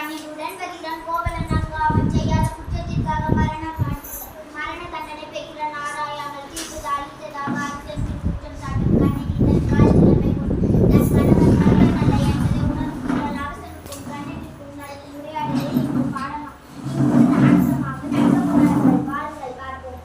பாண்டியுடன் பதிதான் கோவலன் அங்கு அவன் செய்யாத குற்றத்திற்காக மரண தண்டனை பெறுகிறான். ஆராயாமல் தீர்ப்பு அளித்ததாக அர்த்தத்தில் குற்றம் சாட்டும் கண்ணகி தன் கால் சிலம்பை கொண்டு தன் கணவன் நல்ல என்பதை உணர்வுகள் அவசரத்துக்கும் கண்ணகிற்கும் நடத்தி உரையாடலை இங்கு பாடமா இங்கு அம்சமாக நல்ல வாழ்கள் பார்ப்போம்.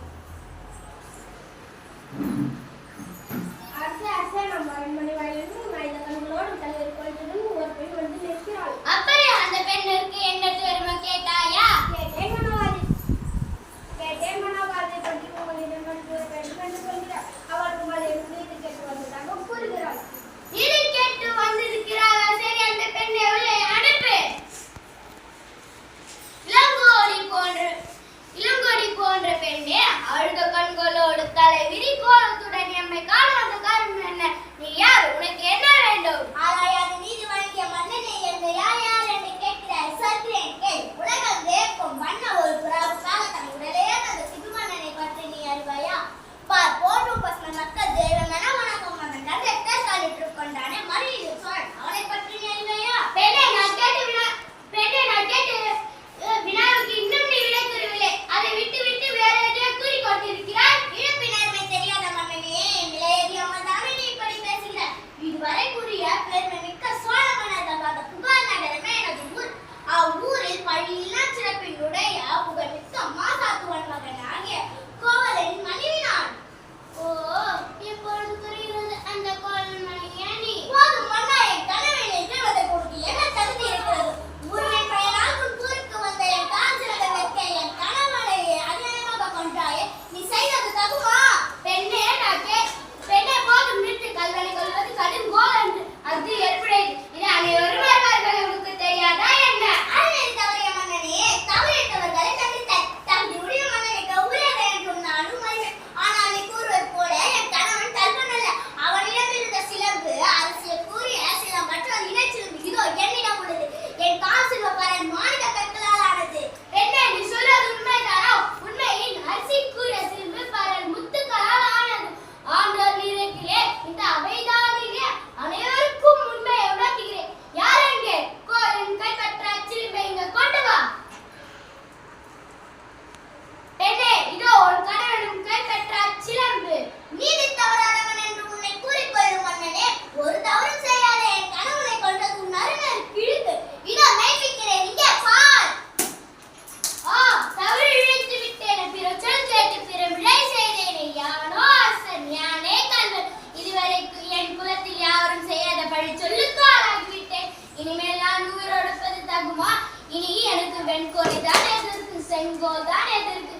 இனி எனக்கு வெண்கோலை தான் எதற்கு, செங்கோல் தான் எதற்கு?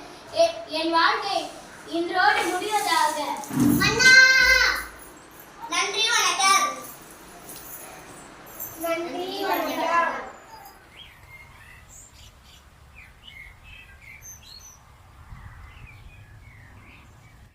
என் வாழ்க்கை இன்றோடு முடிவதாக. அண்ணா, நன்றி வணக்கம். நன்றி வணக்கம்.